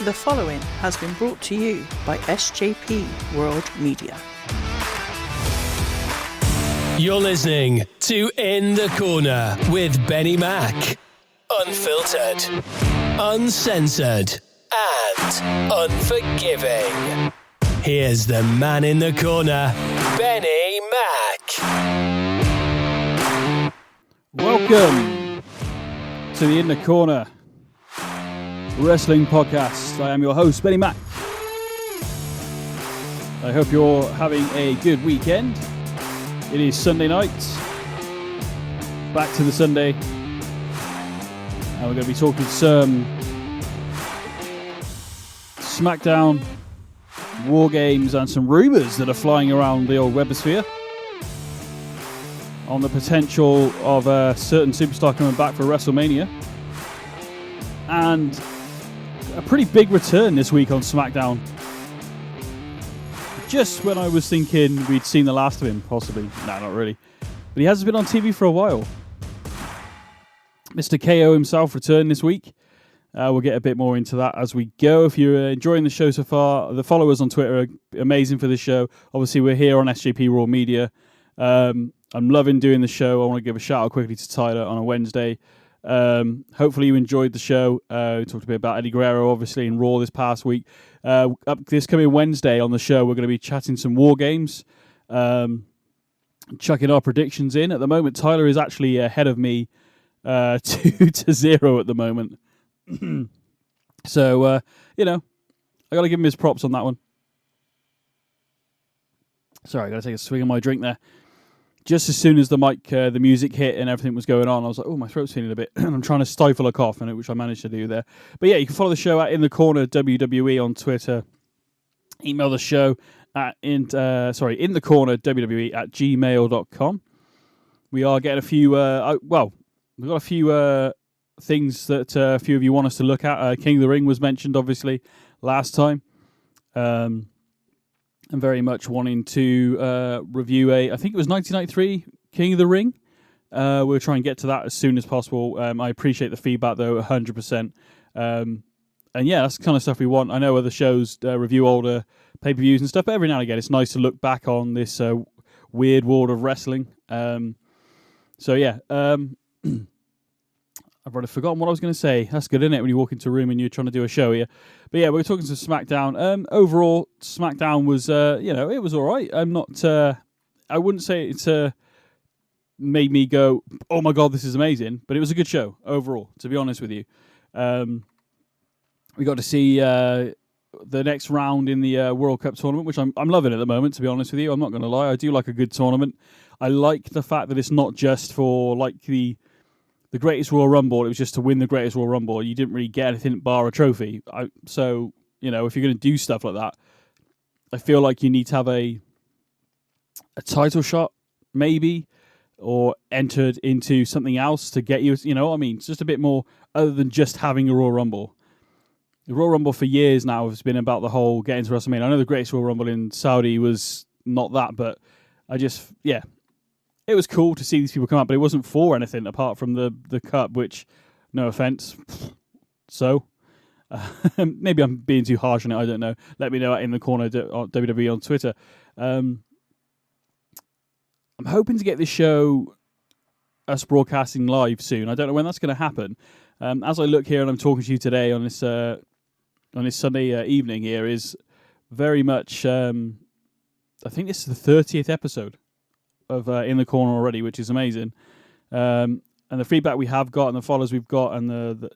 The following has been brought to you by SJP World Media. You're listening to In the Corner with Benny Mac. Unfiltered, uncensored, and unforgiving. Here's the man in the corner, BenNny Mac. Welcome to the In the Corner Wrestling Podcast. I am your host, BenNny Mac. I hope you're having a good weekend. It is Sunday night. Back to the Sunday. And we're going to be talking some Smackdown, Wargames, and some rumours that are flying around the old webosphere on the potential of a certain superstar coming back for WrestleMaina. And a pretty big return this week on Smackdown. Just when I was thinking we'd seen the last of him, possibly. No, not really. But he hasn't been on TV for a while. Mr. KO himself returned this week. We'll get a bit more into that as we go. If you're enjoying the show so far, the followers on Twitter are amazing for the show. Obviously, we're here on SJP Raw Media. I'm loving doing the show. I want to give a shout out quickly to Tyler on a Wednesday. Hopefully you enjoyed the show. We talked a bit about Eddie Guerrero, obviously, in Raw this past week. Up this coming Wednesday on the show, we're going to be chatting some War Games, chucking our predictions in. At the moment, Tyler is actually ahead of me 2-0 at the moment. So, I got to give him his props on that one. Sorry, I got to take a swig of my drink there. Just as soon as the music hit and everything was going on, I was like, oh, my throat's feeling a bit. And I'm trying to stifle a cough, which I managed to do there. But yeah, you can follow the show at In the Corner WWE on Twitter. Email the show at inthecornerwwe@gmail.com. We are getting a few, we've got a few things that a few of you want us to look at. King of the Ring was mentioned, obviously, last time. I'm very much wanting to review I think it was 1993 King of the Ring. We'll try and get to that as soon as possible. I appreciate the feedback, though, 100%. And yeah, that's the kind of stuff we want. I know other shows review older pay-per-views and stuff, but every now and again it's nice to look back on this weird world of wrestling. So yeah, I've already forgotten what I was going to say. That's good, isn't it, when you walk into a room and you're trying to do a show here? But yeah, we're talking to SmackDown. Overall, SmackDown was, it was all right. I'm not, I wouldn't say it's made me go, oh my God, this is amazing. But it was a good show overall, to be honest with you. We got to see the next round in the World Cup tournament, which I'm loving at the moment, to be honest with you. I'm not going to lie. I do like a good tournament. I like the fact that it's not just for like the Greatest Royal Rumble. It was just to win the Greatest Royal Rumble. You didn't really get anything bar a trophy. So, if you're going to do stuff like that, I feel like you need to have a title shot, maybe, or entered into something else to get you, it's just a bit more other than just having a Royal Rumble. The Royal Rumble for years now has been about the whole getting to WrestleMaina. I know the Greatest Royal Rumble in Saudi was not that, but it was cool to see these people come out, but it wasn't for anything apart from the cup, which, no offense. So, maybe I'm being too harsh on it. I don't know. Let me know at In the Corner WWE on Twitter. I'm hoping to get this show us broadcasting live soon. I don't know when that's going to happen. As I look here and I'm talking to you today on this Sunday evening here is very much. I think this is the 30th episode of In the Corner already, which is amazing. And the feedback we have got and the followers we've got and the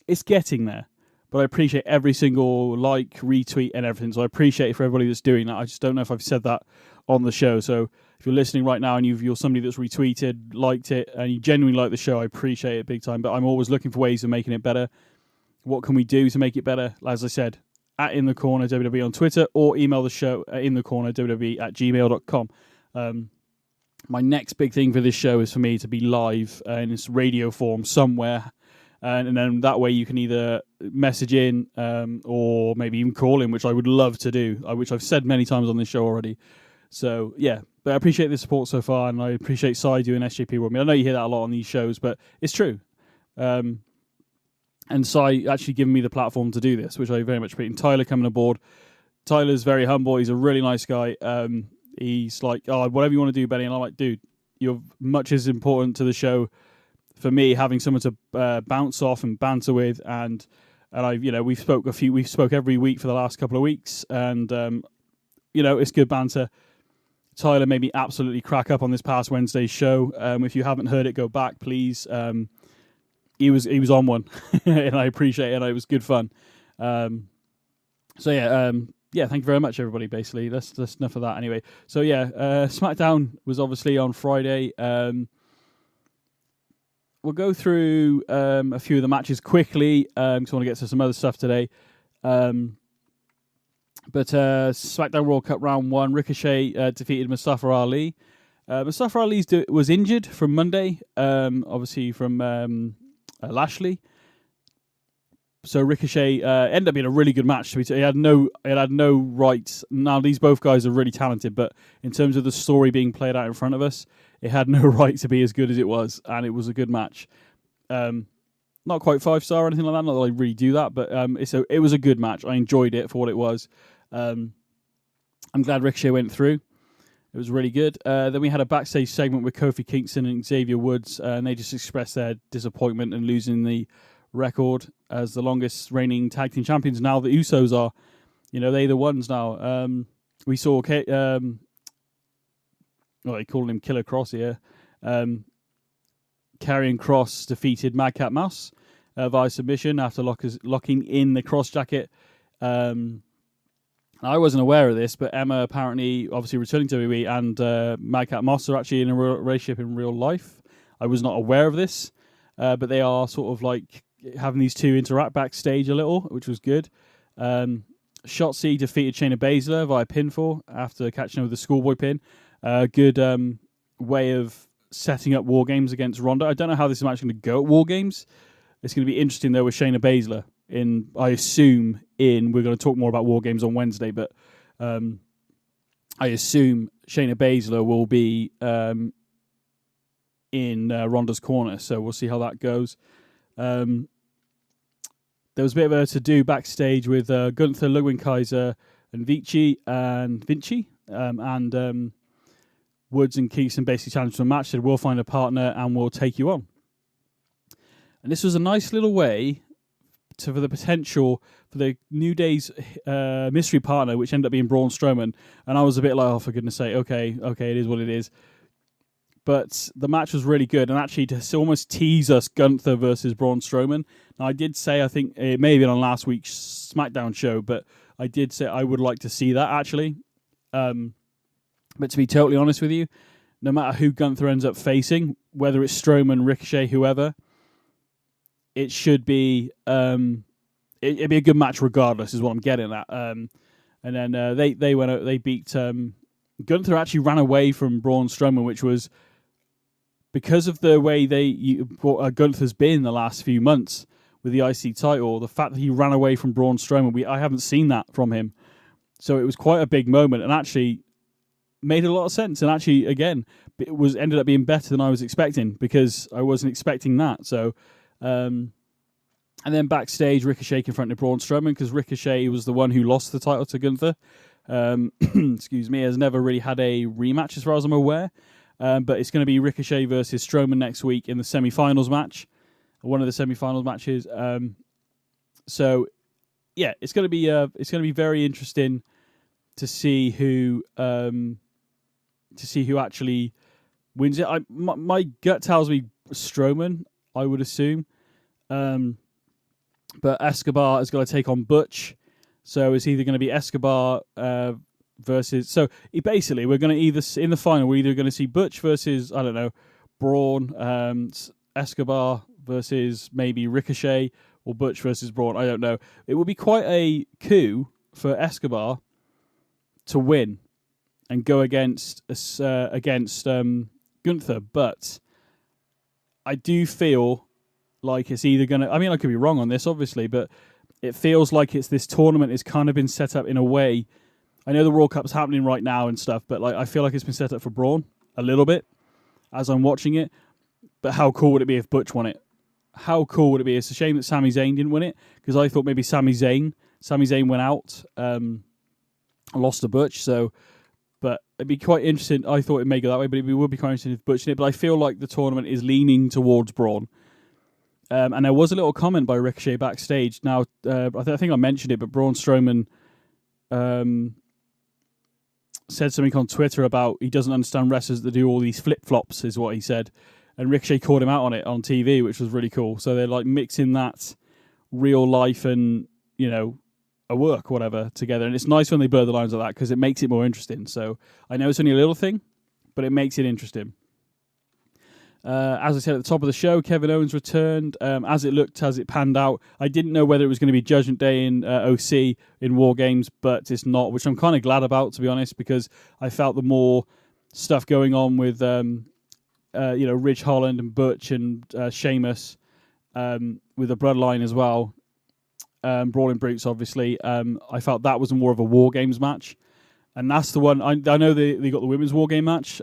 it's getting there. But I appreciate every single like, retweet and everything. So I appreciate it for everybody that's doing that. I just don't know if I've said that on the show. So if you're listening right now and you're somebody that's retweeted, liked it, and you genuinely like the show, I appreciate it big time. But I'm always looking for ways of making it better. What can we do to make it better? As I said, at In the Corner WWE on Twitter, or email the show at inthecornerwwe@gmail.com. My next big thing for this show is for me to be live in this radio form somewhere, and then that way you can either message in or maybe even call in, which I would love to do, which I've said many times on this show already. So yeah, but I appreciate the support so far, and I appreciate Sai doing SJP with me. I know you hear that a lot on these shows, but it's true. and Sai actually giving me the platform to do this, which I very much appreciate. And Tyler coming aboard. Tyler's very humble. He's a really nice guy. He's like, oh, whatever you want to do, Benny. And I'm like, dude, you're much as important to the show for me, having someone to bounce off and banter with. And we've spoke every week for the last couple of weeks, and it's good banter. Tyler made me absolutely crack up on this past Wednesday's show. If you haven't heard it, go back, please. He was on one, and I appreciate it. It was good fun. Thank you very much, everybody. Basically, that's enough of that. Anyway, so Smackdown was obviously on Friday. We'll go through a few of the matches quickly. Because I want to get to some other stuff today. But SmackDown World Cup Round 1, Ricochet defeated Mustafa Ali. Mustafa Ali was injured from Monday, obviously from Lashley. So Ricochet ended up being a really good match. It had no rights. Now, these both guys are really talented, but in terms of the story being played out in front of us, it had no right to be as good as it was, and it was a good match. Not quite 5-star or anything like that. Not that I really do that, but it was a good match. I enjoyed it for what it was. I'm glad Ricochet went through. It was really good. Then we had a backstage segment with Kofi Kingston and Xavier Woods, and they just expressed their disappointment in losing the record as the longest reigning tag team champions. Now the Usos are, they're the ones now. We saw, they call him Killer Cross here. Karrion Kross defeated Madcap Mouse via submission after locking in the cross jacket. I wasn't aware of this, but Emma apparently, obviously returning to WWE, and Madcap Moss are actually in a relationship in real life. I was not aware of this, but they are sort of like having these two interact backstage a little, which was good. Shotzi defeated Shayna Baszler via pinfall after catching her with the schoolboy pin. Good way of setting up Wargames against Ronda. I don't know how this is actually going to go at Wargames. It's going to be interesting, though, with Shayna Baszler. We're going to talk more about Wargames on Wednesday, but I assume Shayna Baszler will be in Ronda's corner, so we'll see how that goes. There was a bit of a to-do backstage with Gunther, Ludwig Kaiser, and Vinci, and Woods and Keeson basically challenged to a match, said, we'll find a partner and we'll take you on. And this was a nice little way for the potential for the New Day's mystery partner, which ended up being Braun Strowman. And I was a bit like, oh, for goodness sake, okay, it is what it is. But the match was really good, and actually to almost tease us Gunther versus Braun Strowman. Now, I did say, I think it may have been on last week's SmackDown show, but I did say I would like to see that, actually. But to be totally honest with you, no matter who Gunther ends up facing, whether it's Strowman, Ricochet, whoever, it should be it'd be a good match regardless, is what I'm getting at. And then they beat Gunther. Actually ran away from Braun Strowman, which was because of the way Gunther's been the last few months with the IC title. The fact that he ran away from Braun Strowman, I haven't seen that from him, so it was quite a big moment, and actually made a lot of sense. And actually, again, it ended up being better than I was expecting, because I wasn't expecting that. So. And then backstage, Ricochet confronted Braun Strowman, because Ricochet was the one who lost the title to Gunther. Excuse me, has never really had a rematch as far as I'm aware. But it's going to be Ricochet versus Strowman next week in the semi-finals match, one of the semi-finals matches. So yeah, it's going to be very interesting to see who actually wins it. My gut tells me Strowman, I would assume. But Escobar is going to take on Butch. So it's either going to be Escobar versus... So basically, we're going to either... In the final, we're either going to see Butch versus, I don't know, Braun, Escobar versus maybe Ricochet, or Butch versus Braun. I don't know. It would be quite a coup for Escobar to win and go against Gunther. But I do feel like it's either going to... I mean, I could be wrong on this, obviously, but it feels like this tournament has kind of been set up in a way... I know the World Cup's happening right now and stuff, but I feel like it's been set up for Braun a little bit as I'm watching it. But how cool would it be if Butch won it? how cool would it be? It's a shame that Sami Zayn didn't win it, because I thought maybe Sami Zayn went out, lost to Butch. So, but it'd be quite interesting. I thought it may go that way, but it would be quite interesting if Butch did it. But I feel like the tournament is leaning towards Braun. And there was a little comment by Ricochet backstage. Now, I think I mentioned it, but Braun Strowman said something on Twitter about he doesn't understand wrestlers that do all these flip-flops, is what he said. And Ricochet called him out on it on TV, which was really cool. So they're like mixing that real life and, a work, whatever, together. And it's nice when they blur the lines like that, because it makes it more interesting. So I know it's only a little thing, but it makes it interesting. As I said at the top of the show, Kevin Owens returned. As it panned out, I didn't know whether it was going to be Judgment Day in OC in Wargames, but it's not, which I'm kind of glad about, to be honest, because I felt the more stuff going on with Ridge Holland and Butch and Sheamus with the Bloodline as well, Brawling Brutes, obviously. I felt that was more of a Wargames match, and that's the one. I know they got the women's Wargame match.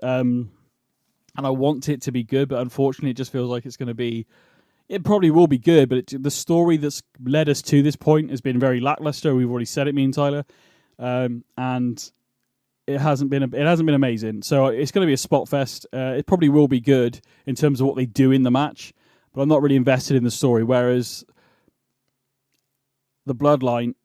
And I want it to be good, but unfortunately it just feels like it's going to be... It probably will be good, but the story that's led us to this point has been very lackluster. We've already said it, me and Tyler. And it hasn't been amazing. So it's going to be a spot fest. It probably will be good in terms of what they do in the match, but I'm not really invested in the story, whereas the Bloodline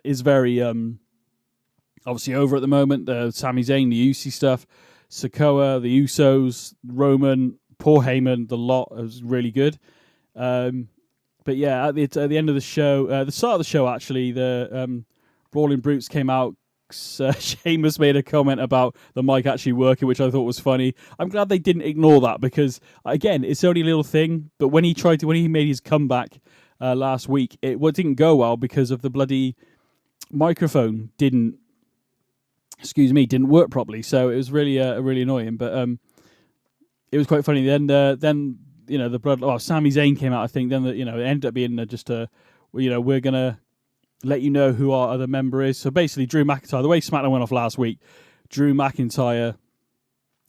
is very obviously over at the moment. Sami Zayn, the UC stuff, Sikoa, the Usos, Roman, Paul Heyman, the lot was really good. But yeah, at the end of the show, the start of the show actually, the Brawling Brutes came out. Sheamus made a comment about the mic actually working, which I thought was funny. I'm glad they didn't ignore that, because again, it's only a little thing. But when he made his comeback last week, it didn't go well because of the bloody microphone didn't work properly. So it was really annoying, but it was quite funny. Then the Sami Zayn came out, I think. Then it ended up being just we're gonna let you know who our other member is. So basically, Drew McIntyre. The way SmackDown went off last week, Drew McIntyre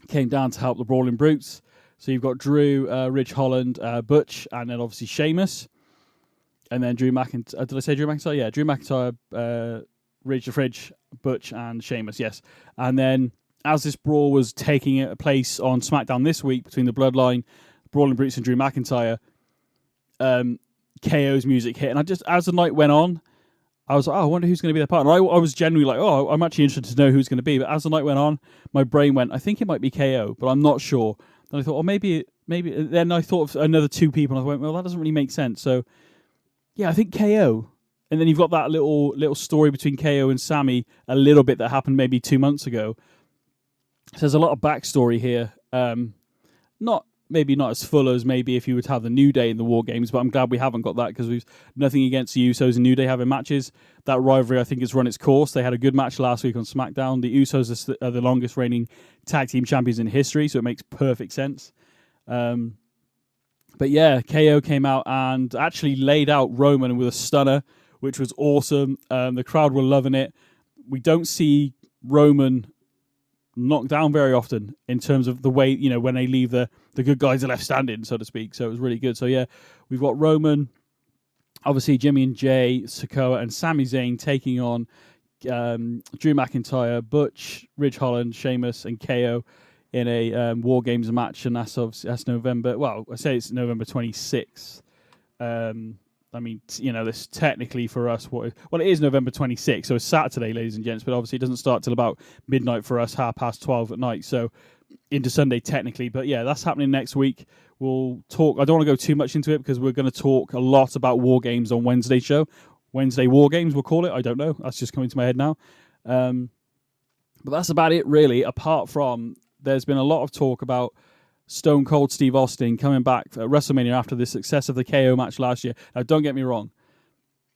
came down to help the Brawling Brutes. So you've got Drew, Ridge Holland, Butch, and then obviously Sheamus, and then Drew McIntyre. Did I say Drew McIntyre? Yeah, Drew McIntyre, Ridge, Butch, and Sheamus, yes. And then, as this brawl was taking place on SmackDown this week between the Bloodline, Brawling Brutes, and Drew McIntyre, KO's music hit. And as the night went on, I was like, I wonder who's going to be their partner. I was genuinely like, I'm actually interested to know who's going to be. But as the night went on, my brain went, I think it might be KO, but I'm not sure. Then I thought, maybe. Then I thought of another two people, and I went, well, that doesn't really make sense. So, yeah, I think KO. And then you've got that little story between KO and Sami, a little bit that happened maybe 2 months ago. So there's a lot of backstory here. Maybe not as full as maybe if you would have the New Day in the War Games, but I'm glad we haven't got that, because we've nothing against the Usos and New Day having matches. That rivalry, I think, has run its course. They had a good match last week on SmackDown. The Usos are the longest reigning tag team champions in history, so it makes perfect sense. But yeah, KO came out and actually laid out Roman with a stunner, which was awesome. The crowd were loving it. We don't see Roman knocked down very often in terms of the way, when they leave the good guys are left standing, so to speak. So it was really good. So yeah, we've got Roman, obviously Jimmy and Jay, Sikoa, and Sami Zayn taking on Drew McIntyre, Butch, Ridge Holland, Sheamus, and KO in a War Games match, and that's November. Well, I say it's November 26th. This technically for us, it is November 26th, so it's Saturday, ladies and gents, but obviously it doesn't start till about midnight for us, 12:30 at night, so into Sunday technically. But yeah, that's happening next week. We'll talk. I don't want to go too much into it, because we're going to talk a lot about War Games on Wednesday show. Wednesday War Games, we'll call it. I don't know. That's just coming to my head now. But that's about it, really, apart from there's been a lot of talk about Stone Cold Steve Austin coming back at WrestleMania after the success of the KO match last year. Now, don't get me wrong.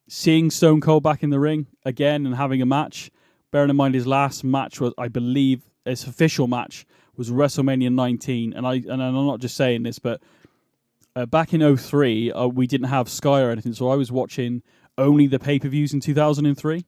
Seeing Stone Cold back in the ring again and having a match, bearing in mind his last match was, I believe, his official match was WrestleMania 19. And I'm not just saying this, but back in 2003, we didn't have Sky or anything, so I was watching only the pay-per-views in 2003.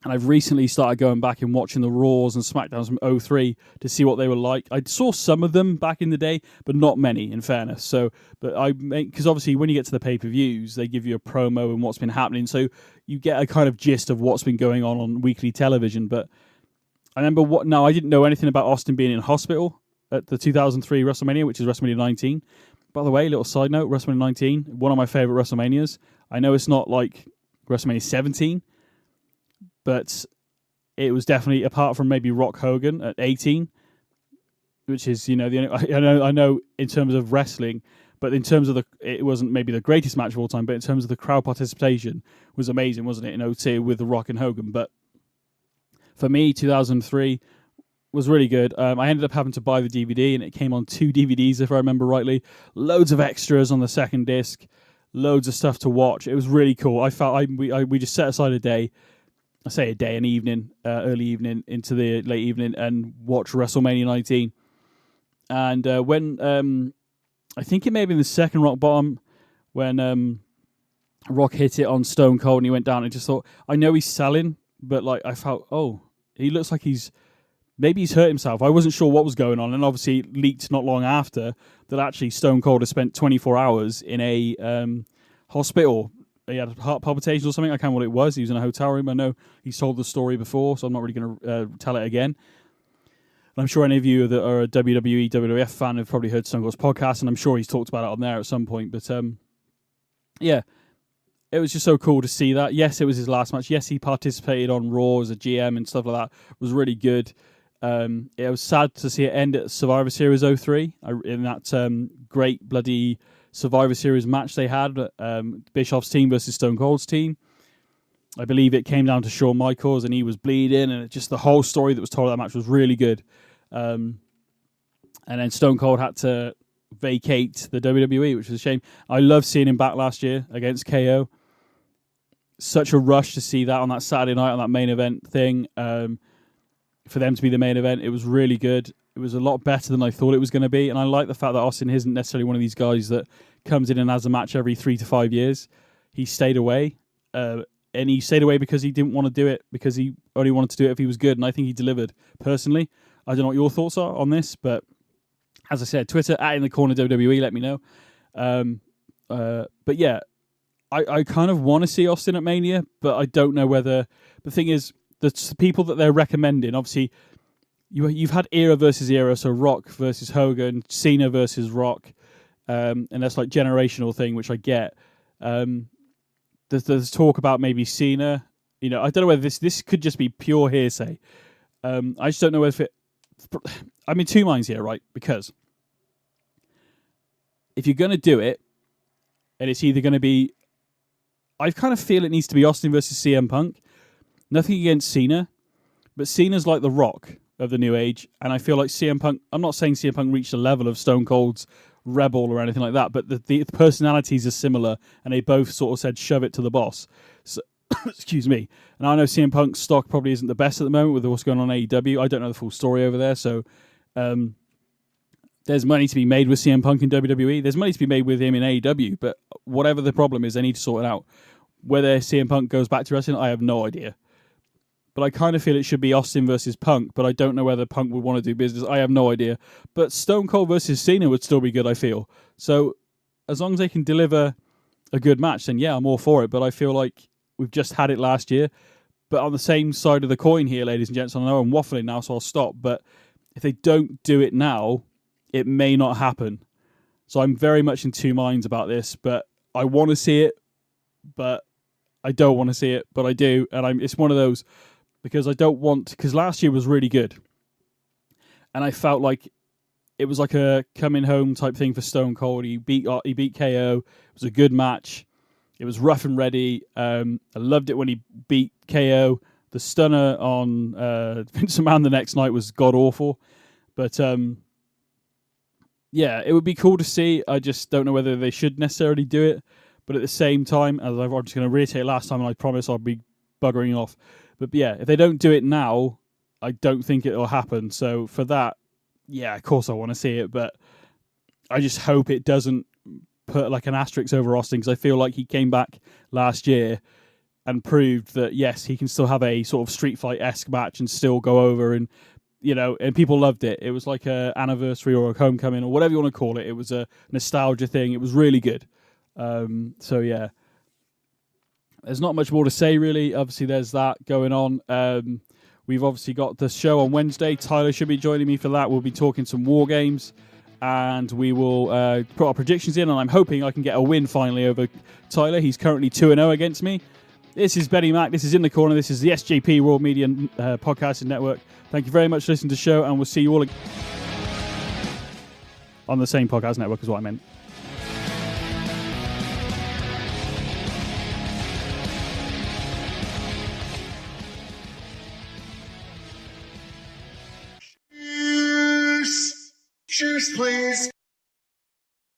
And I've recently started going back and watching the Raws and Smackdowns from '03 to see what they were like. I saw some of them back in the day, but not many, in fairness. So, because obviously when you get to the pay-per-views, they give you a promo and what's been happening, so you get a kind of gist of what's been going on weekly television. But I remember I didn't know anything about Austin being in hospital at the 2003 WrestleMania, which is WrestleMania 19. By the way, little side note, WrestleMania 19, one of my favorite WrestleManias. I know it's not like WrestleMania 17, but it was definitely, apart from maybe Rock Hogan at 18, which is, the only, I know in terms of wrestling, but in terms of it wasn't maybe the greatest match of all time, but in terms of the crowd participation was amazing, wasn't it, in '02 with the Rock and Hogan. But for me, 2003 was really good. I ended up having to buy the DVD, and it came on 2 DVDs, if I remember rightly. Loads of extras on the second disc, loads of stuff to watch. It was really cool. I felt we just set aside a day. I say a day, an evening, early evening into the late evening, and watch WrestleMania 19. And when I think it may have been the second Rock Bottom, when Rock hit it on Stone Cold and he went down, I just thought, I know he's selling, but I felt, he looks like maybe he's hurt himself. I wasn't sure what was going on, and obviously it leaked not long after that actually Stone Cold had spent 24 hours in a hospital. He had heart palpitations or something. I can't remember what it was. He was in a hotel room. I know he's told the story before, so I'm not really going to tell it again. And I'm sure any of you that are a WWE, WWF fan have probably heard Stone Cold's podcast, and I'm sure he's talked about it on there at some point. But yeah, it was just so cool to see that. Yes, it was his last match. Yes, he participated on Raw as a GM and stuff like that. It was really good. It was sad to see it end at Survivor Series 03 in that great bloody Survivor Series match they had, Bischoff's team versus Stone Cold's team. I believe it came down to Shawn Michaels and he was bleeding, and just the whole story that was told of that match was really good. And then Stone Cold had to vacate the WWE, which was a shame. I loved seeing him back last year against KO. Such a rush to see that on that Saturday night on that main event thing. For them to be the main event, it was really good. It was a lot better than I thought it was going to be, and I like the fact that Austin isn't necessarily one of these guys that comes in and has a match every 3 to 5 years. He stayed away, and he stayed away because he didn't want to do it, because he only wanted to do it if he was good, and I think he delivered, personally. I don't know what your thoughts are on this, but as I said, Twitter, @InTheCorner WWE, let me know. But yeah, I kind of want to see Austin at Mania, but I don't know whether... The thing is, the people that they're recommending, obviously... You've had era versus era, so Rock versus Hogan, Cena versus Rock, and that's like generational thing, which I get. There's talk about maybe Cena. I don't know whether this could just be pure hearsay. I just don't know if it... I'm in two minds here, right? Because if you're going to do it, and it's either going to be... I kind of feel it needs to be Austin versus CM Punk. Nothing against Cena, but Cena's like the Rock of the new age, and I feel like CM Punk... I'm not saying CM Punk reached the level of Stone Cold's Rebel or anything like that, but the personalities are similar, and they both sort of said, shove it to the boss. So, excuse me. And I know CM Punk's stock probably isn't the best at the moment with what's going on in AEW. I don't know the full story over there, so there's money to be made with CM Punk in WWE. There's money to be made with him in AEW, but whatever the problem is, they need to sort it out. Whether CM Punk goes back to wrestling, I have no idea. But I kind of feel it should be Austin versus Punk, but I don't know whether Punk would want to do business. I have no idea. But Stone Cold versus Cena would still be good, I feel. So as long as they can deliver a good match, then yeah, I'm all for it. But I feel like we've just had it last year. But on the same side of the coin here, ladies and gents, I know I'm waffling now, so I'll stop. But if they don't do it now, it may not happen. So I'm very much in two minds about this. But I want to see it, but I don't want to see it. But I do. And it's one of those... Because I don't want... Because last year was really good. And I felt like it was like a coming home type thing for Stone Cold. He beat KO. It was a good match. It was rough and ready. I loved it when he beat KO. The stunner on Vince McMahon the next night was god-awful. But, yeah, it would be cool to see. I just don't know whether they should necessarily do it. But at the same time, as I'm just going to reiterate last time, and I promise I'll be buggering off. But yeah, if they don't do it now, I don't think it'll happen. So for that, yeah, of course I want to see it, but I just hope it doesn't put like an asterisk over Austin, because I feel like he came back last year and proved that, yes, he can still have a sort of street fight-esque match and still go over, and and people loved it. It was like a anniversary or a homecoming or whatever you want to call it. It was a nostalgia thing. It was really good. So yeah, there's not much more to say really. Obviously, there's that going on. We've obviously got the show on Wednesday. Tyler should be joining me for that. We'll be talking some Wargames, and we will put our predictions in, and I'm hoping I can get a win finally over Tyler. He's currently 2-0 against me. This is BenNy Mac. This is In the Corner. This is the SJP World Media Podcasting Network. Thank you very much for listening to the show, and we'll see you all on the same podcast network is what I meant. Cheers, please.